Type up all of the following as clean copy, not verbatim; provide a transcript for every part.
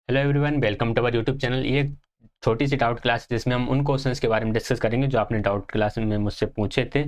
Hello everyone, welcome to our YouTube channel. ये एक छोटी सी डाउट क्लास है जिसमें हम उन क्वेश्चंस के बारे में डिस्कस करेंगे जो आपने डाउट क्लास में मुझसे पूछे थे।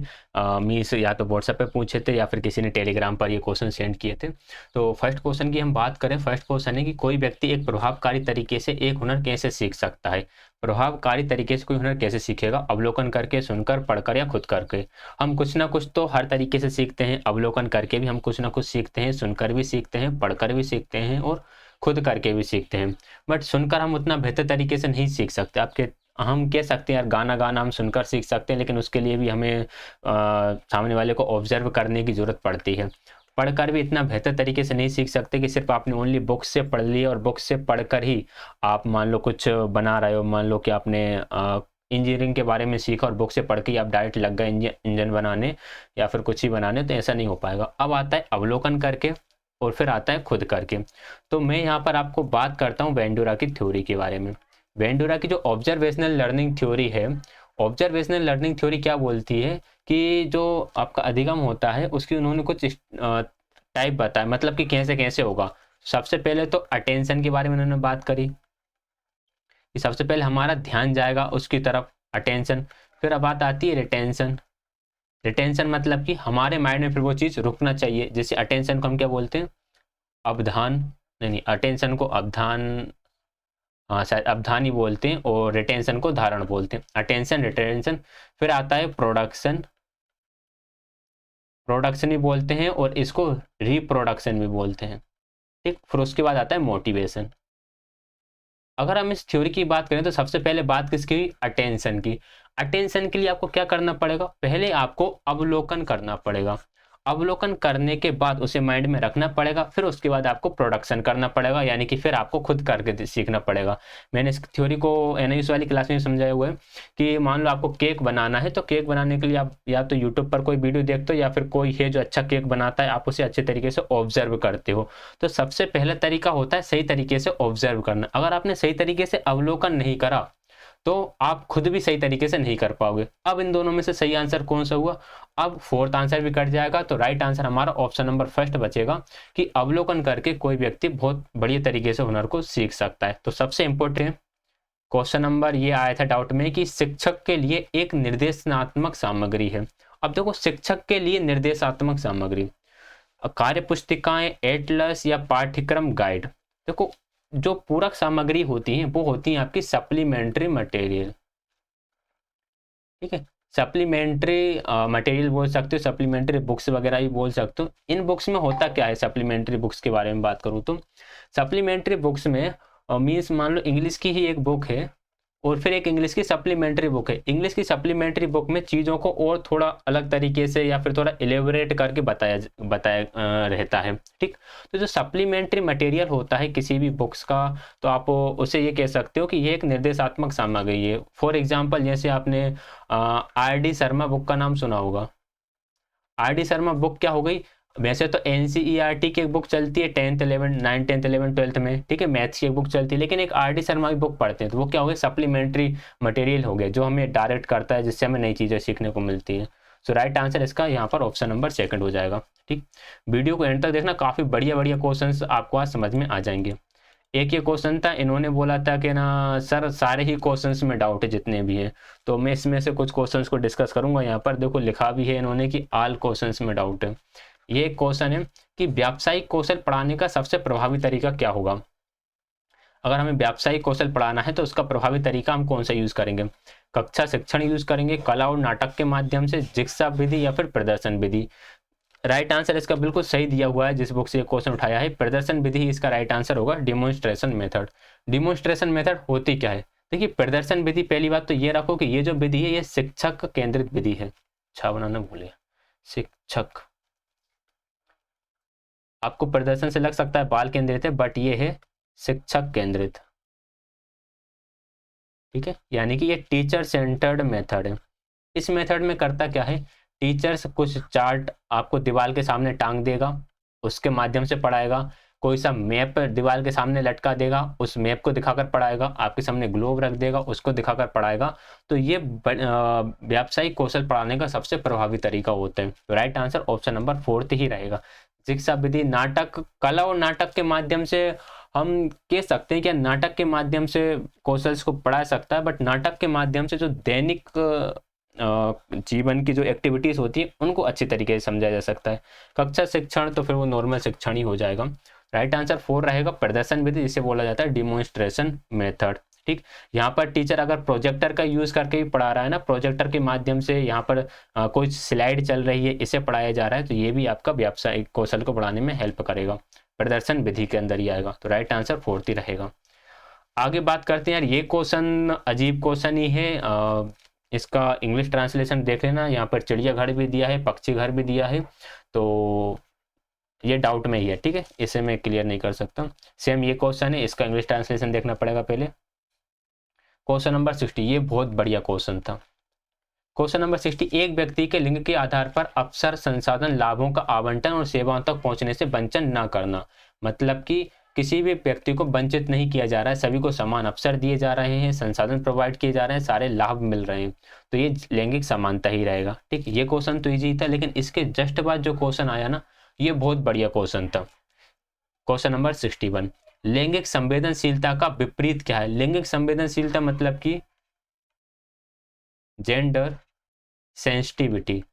मीन्स या तो व्हाट्सएप पे पूछे थे या फिर किसी ने टेलीग्राम पर ये क्वेश्चन सेंड किए थे। तो फर्स्ट क्वेश्चन की हम बात करें। फर्स्ट क्वेश्चन है कि कोई व्यक्ति एक प्रभावकारी तरीके से एक हुनर कैसे सीख सकता है। प्रभावकारी तरीके से कोई हुनर कैसे सीखेगा? अवलोकन करके, सुनकर, पढ़कर या खुद करके। हम कुछ ना कुछ तो हर तरीके से सीखते हैं। अवलोकन करके भी हम कुछ ना कुछ सीखते हैं, सुनकर भी सीखते हैं, पढ़कर भी सीखते हैं और खुद करके भी सीखते हैं। बट सुनकर हम उतना बेहतर तरीके से नहीं सीख सकते। हम कह सकते हैं यार गाना गाना हम सुनकर सीख सकते हैं, लेकिन उसके लिए भी हमें सामने वाले को ऑब्जर्व करने की ज़रूरत पड़ती है। पढ़कर भी इतना बेहतर तरीके से नहीं सीख सकते कि सिर्फ आपने ओनली बुक से पढ़ लिया और बुक से पढ़कर ही आप मान लो कुछ बना रहे हो। मान लो कि आपने इंजीनियरिंग के बारे में सीखा और बुक से पढ़ के ही आप डायरेक्ट लग गए इंजन बनाने या फिर कुछ ही बनाने, तो ऐसा नहीं हो पाएगा। अब आता है अवलोकन करके और फिर आता है खुद करके। तो मैं यहाँ पर आपको बात करता हूँ वेंडुरा की थ्योरी के बारे में। वेंडुरा की जो ऑब्जर्वेशनल लर्निंग थ्योरी है, ऑब्जर्वेशनल लर्निंग थ्योरी क्या बोलती है कि जो आपका अधिगम होता है उसकी उन्होंने कुछ टाइप बताया, मतलब कि कैसे कैसे होगा। सबसे पहले तो अटेंशन के बारे में उन्होंने बात करी कि सबसे पहले हमारा ध्यान जाएगा उसकी तरफ, अटेंशन। फिर अब बात आती है रिटेंशन। रिटेंशन मतलब कि हमारे माइंड में फिर वो चीज़ रुकना चाहिए। जैसे अटेंशन को हम क्या बोलते हैं? अवधान। नहीं, अटेंशन को अवधान, हाँ शायद अवधान ही बोलते हैं, और रिटेंशन को धारण बोलते हैं। Attention, retention. फिर आता है प्रोडक्शन। प्रोडक्शन भी बोलते हैं और इसको रिप्रोडक्शन भी बोलते हैं। ठीक, फिर उसके बाद आता है मोटिवेशन। अगर हम इस थ्योरी की बात करें तो सबसे पहले बात किसकी हुई? अटेंशन की। अटेंशन के लिए आपको क्या करना पड़ेगा? पहले आपको अवलोकन करना पड़ेगा। अवलोकन करने के बाद उसे माइंड में रखना पड़ेगा। फिर उसके बाद आपको प्रोडक्शन करना पड़ेगा, यानी कि फिर आपको खुद करके सीखना पड़ेगा। मैंने इस थ्योरी को एनआईएस वाली क्लास में समझाया हुआ है कि मान लो आपको केक बनाना है, तो केक बनाने के लिए आप या तो यूट्यूब पर कोई वीडियो देखते हो या फिर कोई है जो अच्छा केक बनाता है, आप उसे अच्छे तरीके से ऑब्जर्व करते हो। तो सबसे पहला तरीका होता है सही तरीके से ऑब्जर्व करना। अगर आपने सही तरीके से अवलोकन नहीं करा तो आप खुद भी सही तरीके से नहीं कर पाओगे। अब इन दोनों में से सही आंसर कौन सा हुआ? अब फोर्थ आंसर भी कट जाएगा, तो राइट आंसर हमारा ऑप्शन नंबर फर्स्ट बचेगा कि अवलोकन करके कोई व्यक्ति बहुत बढ़िया तरीके से हुनर को सीख सकता है। तो सबसे इंपॉर्टेंट क्वेश्चन नंबर ये आया था डाउट में कि शिक्षक के लिए एक निर्देशनात्मक सामग्री है। अब देखो, शिक्षक के लिए निर्देशात्मक सामग्री, कार्य पुस्तिकाएं, एटलस या पाठ्यक्रम गाइड। देखो, जो पूरक सामग्री होती है वो होती है आपकी सप्लीमेंट्री मटेरियल। ठीक है, सप्लीमेंट्री मटेरियल बोल सकते हो, सप्लीमेंट्री बुक्स वगैरह भी बोल सकते हो। इन बुक्स में होता क्या है? सप्लीमेंट्री बुक्स के बारे में बात करूँ तो सप्लीमेंट्री बुक्स में मीन्स मान लो इंग्लिश की ही एक बुक है और फिर एक इंग्लिश की सप्लीमेंट्री बुक है। इंग्लिश की सप्लीमेंट्री बुक में चीज़ों को और थोड़ा अलग तरीके से या फिर थोड़ा एलेबोरेट करके बताया बताया रहता है। ठीक, तो जो सप्लीमेंट्री मटेरियल होता है किसी भी बुक्स का, तो आप उसे ये कह सकते हो कि ये एक निर्देशात्मक सामग्री है। फॉर एग्जाम्पल, जैसे आपने आर डी शर्मा बुक का नाम सुना होगा। आर डी शर्मा बुक क्या हो गई? वैसे तो एनसीईआरटी की एक बुक चलती है 10th 11 9 10th 11 12th में, ठीक है, मैथ्स की एक बुक चलती है, लेकिन एक आर डी शर्मा की बुक पढ़ते हैं तो वो क्या हो गया? सप्लीमेंट्री मटेरियल हो गया, जो हमें डायरेक्ट करता है, जिससे हमें नई चीज़ें सीखने को मिलती है। सो राइट आंसर इसका यहाँ पर ऑप्शन नंबर सेकंड हो जाएगा। ठीक, वीडियो को एंड तक देखना, काफ़ी बढ़िया बढ़िया क्वेश्चन आपको आज समझ में आ जाएंगे। एक ये क्वेश्चन था, इन्होंने बोला था कि ना सर सारे ही क्वेश्चंस में डाउट है जितने भी हैं, तो मैं इसमें से कुछ क्वेश्चंस को डिस्कस करूंगा। यहाँ पर देखो लिखा भी है इन्होंने कि ऑल क्वेश्चंस में डाउट है। ये एक क्वेश्चन है कि व्यावसायिक कौशल पढ़ाने का सबसे प्रभावी तरीका क्या होगा? अगर हमें व्यावसायिक कौशल पढ़ाना है तो उसका प्रभावी तरीका हम कौन सा यूज करेंगे? कक्षा शिक्षण यूज करेंगे, कला और नाटक के माध्यम से, जिक्सा विधि या फिर प्रदर्शन विधि? राइट आंसर इसका बिल्कुल सही दिया हुआ है जिस बुक से ये क्वेश्चन उठाया है, प्रदर्शन विधि ही इसका राइट आंसर होगा। Demonstration method. डिमोन्स्ट्रेशन मेथड होती क्या है? देखिए, प्रदर्शन विधि, पहली बात तो ये रखो कि ये जो विधि है ये शिक्षक केंद्रित विधि है। अच्छा बनाना भूले, शिक्षक। आपको प्रदर्शन से लग सकता है बाल केंद्रित है, बट ये है शिक्षक केंद्रित। ठीक है, यानी कि ये टीचर सेंटर्ड मेथड है। इस मेथड में करता क्या है? टीचर्स कुछ चार्ट आपको दीवार के सामने टांग देगा, उसके माध्यम से पढ़ाएगा। कोई सा मैप दीवार के सामने लटका देगा, उस मैप को दिखाकर पढ़ाएगा। आपके सामने ग्लोब रख देगा, उसको दिखाकर पढ़ाएगा। तो ये व्यावसायिक कौशल पढ़ाने का सबसे प्रभावी तरीका होता है। तो right answer option number fourth ही रहेगा। शिक्षा विधि, नाटक, कला और नाटक के माध्यम से हम कह सकते हैं कि नाटक के माध्यम से कौशल को पढ़ा सकता है, बट नाटक के माध्यम से जो दैनिक जीवन की जो एक्टिविटीज़ होती हैं उनको अच्छी तरीके से समझा जा सकता है। कक्षा शिक्षण तो फिर वो नॉर्मल शिक्षण ही हो जाएगा। राइट आंसर 4 रहेगा प्रदर्शन विधि, जिसे बोला जाता है डिमॉन्स्ट्रेशन मेथड। ठीक, यहाँ पर टीचर अगर प्रोजेक्टर का यूज़ करके भी पढ़ा रहा है ना, प्रोजेक्टर के माध्यम से यहाँ पर कोई स्लाइड चल रही है, इसे पढ़ाया जा रहा है, तो ये भी आपका व्यावसायिक कौशल को बढ़ाने में हेल्प करेगा, प्रदर्शन विधि के अंदर ही आएगा। तो राइट आंसर 4 ही रहेगा। आगे बात करते हैं यार, ये क्वेश्चन अजीब क्वेश्चन ही है। इसका इंग्लिश ट्रांसलेशन देख लेना, यहाँ पर चिड़ियाघर भी दिया है, पक्षी घर भी दिया है, तो ये डाउट में ही है। ठीक है, इसे मैं क्लियर नहीं कर सकता। सेम ये क्वेश्चन है, इसका इंग्लिश ट्रांसलेशन देखना पड़ेगा पहले। क्वेश्चन नंबर 60, ये बहुत बढ़िया क्वेश्चन था। क्वेश्चन नंबर 60, एक व्यक्ति के लिंग के आधार पर अवसर, संसाधन, लाभों का आवंटन और सेवाओं तक पहुंचने से वंचन न करना। मतलब कि किसी भी व्यक्ति को वंचित नहीं किया जा रहा है, सभी को समान अवसर दिए जा रहे हैं, संसाधन प्रोवाइड किए जा रहे हैं, सारे लाभ मिल रहे हैं, तो ये लैंगिक समानता ही रहेगा। ठीक, ये क्वेश्चन तो ईजी था, लेकिन इसके जस्ट बाद जो क्वेश्चन आया ना, ये बहुत बढ़िया क्वेश्चन था। क्वेश्चन नंबर 61, लैंगिक संवेदनशीलता का विपरीत क्या है? लैंगिक संवेदनशीलता मतलब कि जेंडर सेंसिटिविटी।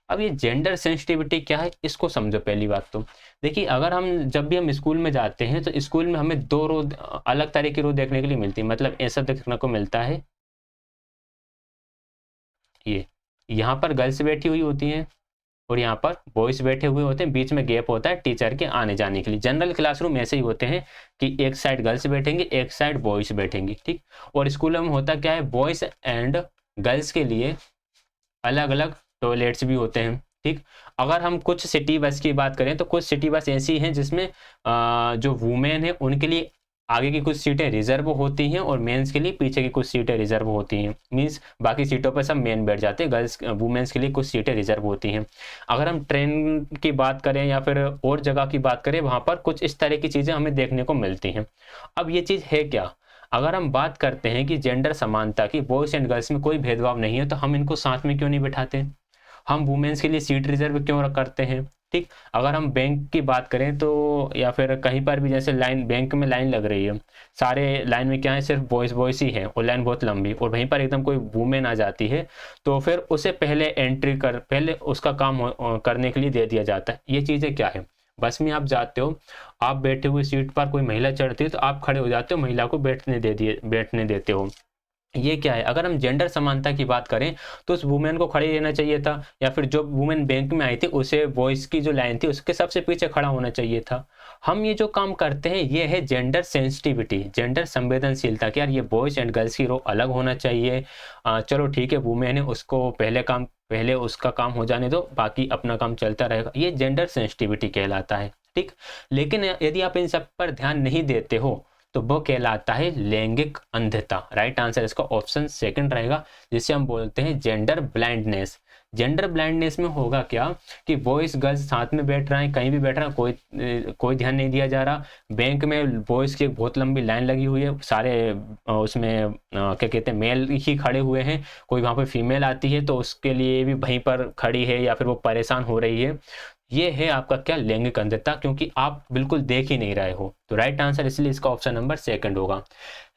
अब ये जेंडर सेंसिटिविटी क्या है, इसको समझो। पहली बात तो देखिए, अगर हम जब भी हम स्कूल में जाते हैं तो स्कूल में हमें 2 रो अलग तरह की रो देखने के लिए मिलती है। मतलब ऐसा देखने को मिलता है, ये यहाँ पर गर्ल्स बैठी हुई होती हैं और यहाँ पर बॉयज बैठे हुए होते हैं, बीच में गैप होता है टीचर के आने जाने के लिए। जनरल क्लासरूम ऐसे ही होते हैं कि एक साइड गर्ल्स बैठेंगे, एक साइड बॉयज बैठेंगे। ठीक, और स्कूलों में होता क्या है, बॉयज एंड गर्ल्स के लिए अलग अलग टॉयलेट्स भी होते हैं। ठीक, अगर हम कुछ सिटी बस की बात करें तो कुछ सिटी बस ऐसी हैं जिसमें जो वुमेन है उनके लिए आगे की कुछ सीटें रिजर्व होती हैं और मेंस के लिए पीछे की कुछ सीटें रिजर्व होती हैं। मींस बाकी सीटों पर सब मेन बैठ जाते हैं, गर्ल्स वुमेन्स के लिए कुछ सीटें रिजर्व होती हैं। अगर हम ट्रेन की बात करें या फिर और जगह की बात करें, वहाँ पर कुछ इस तरह की चीज़ें हमें देखने को मिलती हैं। अब ये चीज़ है क्या? अगर हम बात करते हैं कि जेंडर समानता की, बॉयज़ एंड गर्ल्स में कोई भेदभाव नहीं है, तो हम इनको साथ में क्यों नहीं बिठाते? हम वुमेन्स के लिए सीट रिजर्व क्यों करते हैं? ठीक, अगर हम बैंक की बात करें तो, या फिर कहीं पर भी जैसे लाइन, बैंक में लाइन लग रही है, सारे लाइन में क्या है, सिर्फ बॉयज़ ही हैं और लाइन बहुत लंबी, और वहीं पर एकदम कोई वुमेन आ जाती है तो फिर उसे पहले एंट्री पहले उसका काम करने के लिए दे दिया जाता है। ये चीज़ें क्या है? बस में आप जाते हो, आप बैठे हुए सीट पर कोई महिला चढ़ती है तो आप खड़े हो जाते हो, महिला को बैठने देते हो। ये क्या है? अगर हम जेंडर समानता की बात करें तो उस वुमेन को खड़े रहना चाहिए था, या फिर जो वुमेन बैंक में आई थी उसे बॉयज़ की जो लाइन थी उसके सबसे पीछे खड़ा होना चाहिए था। हम ये जो काम करते हैं ये है जेंडर सेंसिटिविटी, जेंडर संवेदनशीलता कि यार ये बॉयज़ एंड गर्ल्स की रो अलग होना चाहिए। चलो ठीक है, वुमेन है, उसको पहले उसका काम हो जाने दो, बाकी अपना काम चलता रहेगा। ये जेंडर सेंसिटिविटी कहलाता है। ठीक, लेकिन यदि आप इन सब पर ध्यान नहीं देते हो तो वो कहलाता है लैंगिक अंधता। राइट आंसर इसका ऑप्शन सेकंड रहेगा, जिसे हम बोलते हैं जेंडर ब्लाइंडनेस। जेंडर ब्लाइंडनेस में होगा क्या कि बॉयज गर्ल्स साथ में बैठ रहे हैं, कहीं भी बैठ रहे हैं, कोई ध्यान नहीं दिया जा रहा। बैंक में बॉयज की एक बहुत लंबी लाइन लगी हुई है, सारे उसमें क्या कहते हैं, मेल ही खड़े हुए हैं, कोई वहाँ पर फीमेल आती है तो उसके लिए भी वहीं पर खड़ी है या फिर वो परेशान हो रही है। ये है आपका क्या, लैंगिक अंधता, क्योंकि आप बिल्कुल देख ही नहीं रहे हो। तो राइट आंसर इसलिए इसका ऑप्शन नंबर सेकंड होगा।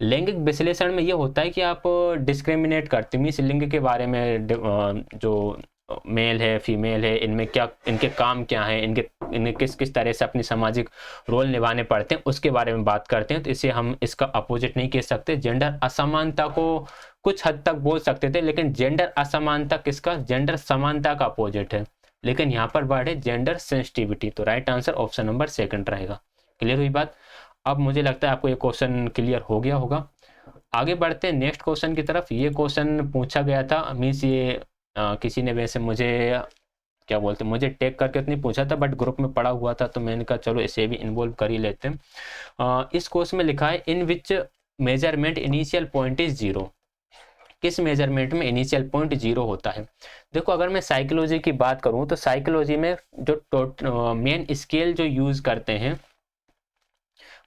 लैंगिक विश्लेषण में ये होता है कि आप डिस्क्रिमिनेट करते हैं, इस लिंग के बारे में, जो मेल है फीमेल है, इनमें क्या, इनके काम क्या है, इन्हें किस किस तरह से अपनी सामाजिक रोल निभाने पड़ते हैं, उसके बारे में बात करते हैं। तो इसे हम इसका अपोजिट नहीं कह सकते। जेंडर असमानता को कुछ हद तक बोल सकते थे, लेकिन जेंडर असमानता किसका, जेंडर समानता का अपोजिट है। लेकिन यहाँ पर वर्ड है जेंडर सेंसिटिविटी। तो right answer option number second रहेगा। क्लियर हुई बात? अब मुझे लगता है आपको ये क्वेश्चन क्लियर हो गया होगा। आगे बढ़ते हैं नेक्स्ट क्वेश्चन की तरफ। ये क्वेश्चन पूछा गया था, मीन्स ये किसी ने वैसे मुझे क्या बोलते, मुझे टैग करके तो नहीं पूछा था, बट ग्रुप में पड़ा हुआ था तो मैंने कहा चलो इसे भी इन्वॉल्व कर ही लेते हैं। इस क्वेश्चन में लिखा है, in which measurement initial point is zero. किस मेजरमेंट में इनिशियल पॉइंट जीरो होता है? देखो, अगर मैं साइकोलॉजी की बात करूं तो साइकोलॉजी में जो मेन स्केल जो यूज करते हैं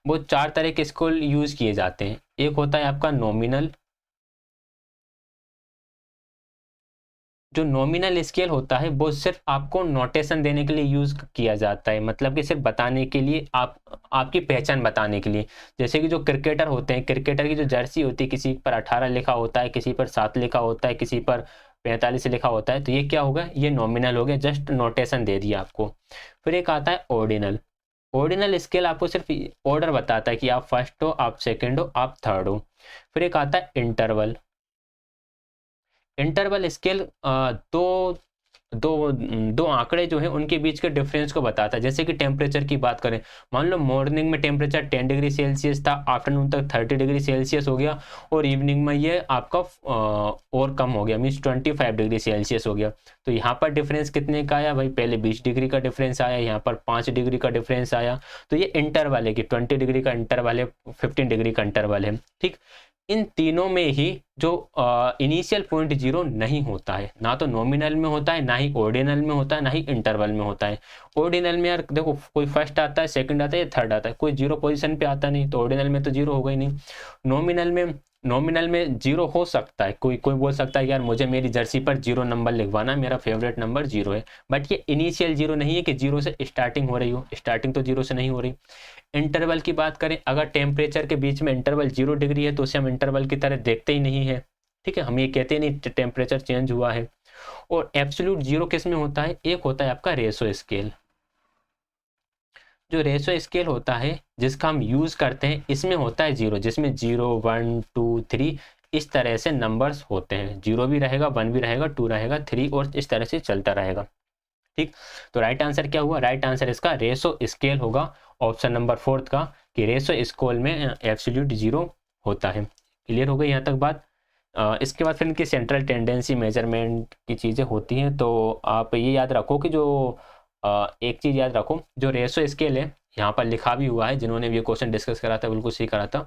वो 4 तरह के स्केल यूज किए जाते हैं। एक होता है आपका नॉमिनल, जो नॉमिनल स्केल होता है वो सिर्फ आपको नोटेशन देने के लिए यूज़ किया जाता है, मतलब कि सिर्फ बताने के लिए, आपकी पहचान बताने के लिए। जैसे कि जो क्रिकेटर होते हैं, क्रिकेटर की जो जर्सी होती है, किसी पर 18 लिखा होता है, किसी पर 7 लिखा होता है, किसी पर 45 लिखा होता है, तो ये क्या होगा, ये नॉमिनल हो गया, जस्ट नोटेशन दे दिया आपको। फिर एक आता है ऑर्डिनल। ऑर्डिनल स्केल आपको सिर्फ ऑर्डर बताता है कि आप फर्स्ट हो, आप सेकंड हो, आप थर्ड हो। फिर एक आता है इंटरवल। इंटरवल स्केल दो दो दो आंकड़े जो है उनके बीच के डिफरेंस को बताता है। जैसे कि टेम्परेचर की बात करें, मान लो मॉर्निंग में टेम्परेचर 10 डिग्री सेल्सियस था, आफ्टरनून तक 30 डिग्री सेल्सियस हो गया, और इवनिंग में ये आपका और कम हो गया, मीन्स 25 डिग्री सेल्सियस हो गया। तो यहाँ पर डिफरेंस कितने का आया भाई, पहले 20 डिग्री का डिफरेंस आया, यहाँ पर 5 डिग्री का डिफरेंस आया। तो ये इंटरवल है कि 20 डिग्री का इंटरवल है, 15 डिग्री का इंटरवल है, ठीक। इन तीनों में ही जो इनिशियल पॉइंट जीरो नहीं होता है, ना तो नॉमिनल में होता है, ना ही ऑर्डिनल में होता है, ना ही इंटरवल में होता है। ऑर्डिनल में यार देखो, कोई फर्स्ट आता है, सेकंड आता है या थर्ड आता है, कोई जीरो पोजीशन पे आता नहीं, तो ऑर्डिनल में तो जीरो होगा ही नहीं। नॉमिनल में जीरो हो सकता है, कोई बोल सकता है यार मुझे मेरी जर्सी पर जीरो नंबर लिखवाना, मेरा फेवरेट नंबर जीरो है, बट ये इनिशियल जीरो नहीं है कि जीरो से स्टार्टिंग हो रही हो, स्टार्टिंग तो जीरो से नहीं हो रही। इंटरवल की बात करें, अगर टेम्परेचर के बीच में इंटरवल 0 डिग्री है तो उसे हम इंटरवल की तरह देखते ही नहीं है, ठीक है, हम ये कहते नहीं टेम्परेचर चेंज हुआ है। और एब्सोल्यूट जीरो किस में होता है, एक होता है आपका रेशो स्केल। जो रेशो स्केल होता है जिसका हम यूज करते हैं, इसमें होता है जीरो, जिसमें 0 1 2 3 इस तरह से नंबर्स होते हैं, 0 भी रहेगा, 1 भी रहेगा, 2 रहेगा, 3 और इस तरह से चलता रहेगा, ठीक। तो राइट आंसर क्या हुआ, राइट आंसर इसका रेशो स्केल होगा, ऑप्शन नंबर 4 का, कि रेशो स्केल में एब्सोल्यूट जीरो होता है। क्लियर हो गई यहाँ तक बात। इसके बाद फिर इनकी सेंट्रल टेंडेंसी मेजरमेंट की चीज़ें होती हैं। तो आप ये याद रखो कि जो एक चीज़ याद रखो, जो रेशो स्केल है, यहाँ पर लिखा भी हुआ है, जिन्होंने भी ये क्वेश्चन डिस्कस करा था बिल्कुल सही करा था।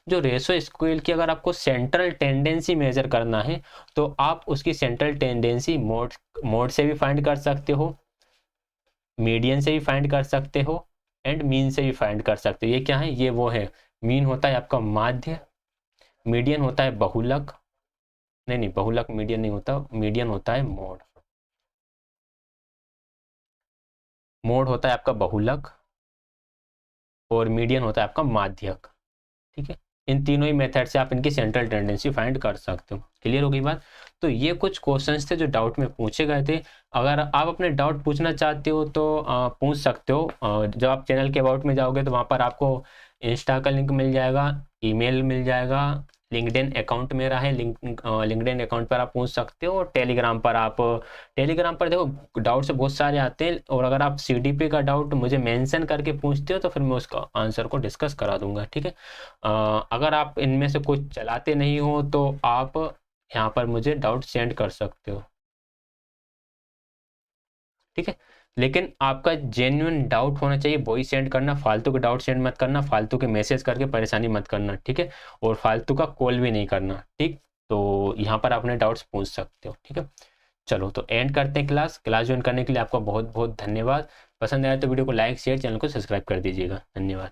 जो रेशो स्केल की अगर आपको सेंट्रल टेंडेंसी मेजर करना है, तो आप उसकी सेंट्रल टेंडेंसी मोड से भी फाइंड कर सकते हो, मीडियन से भी फाइंड कर सकते हो, एंड मीन से भी फाइंड कर सकते हो। ये क्या है, ये वो है, मीन होता है आपका माध्य, मीडियन होता है बहुलक, नहीं बहुलक मीडियन नहीं होता, मीडियन होता है मोड, मोड होता है आपका बहुलक, और मीडियन होता है आपका माध्यक, ठीक है। इन तीनों ही मेथड से आप इनकी सेंट्रल टेंडेंसी फाइंड कर सकते हो। क्लियर हो गई बात। तो ये कुछ क्वेश्चंस थे जो डाउट में पूछे गए थे। अगर आप अपने डाउट पूछना चाहते हो तो पूछ सकते हो। जब आप चैनल के अबाउट में जाओगे तो वहाँ पर आपको इंस्टा का लिंक मिल जाएगा, ईमेल मिल जाएगा, लिंक्डइन अकाउंट मेरा है, लिंक्डइन अकाउंट पर आप पूछ सकते हो, और टेलीग्राम पर देखो डाउट से बहुत सारे आते हैं, और अगर आप CDP का डाउट मुझे मेंशन करके पूछते हो तो फिर मैं उसका आंसर को डिस्कस करा दूंगा, ठीक है। अगर आप इनमें से कुछ चलाते नहीं हो तो आप यहाँ पर मुझे डाउट सेंड कर सकते हो, ठीक है। लेकिन आपका जेन्युइन डाउट होना चाहिए, वही सेंड करना, फालतू के डाउट सेंड मत करना, फालतू के मैसेज करके परेशानी मत करना, ठीक है। और फालतू का कॉल भी नहीं करना, ठीक। तो यहाँ पर अपने डाउट्स पूछ सकते हो, ठीक है। चलो तो एंड करते हैं क्लास ज्वाइन करने के लिए आपका बहुत बहुत धन्यवाद। पसंद आया तो वीडियो को लाइक शेयर, चैनल को सब्सक्राइब कर दीजिएगा। धन्यवाद।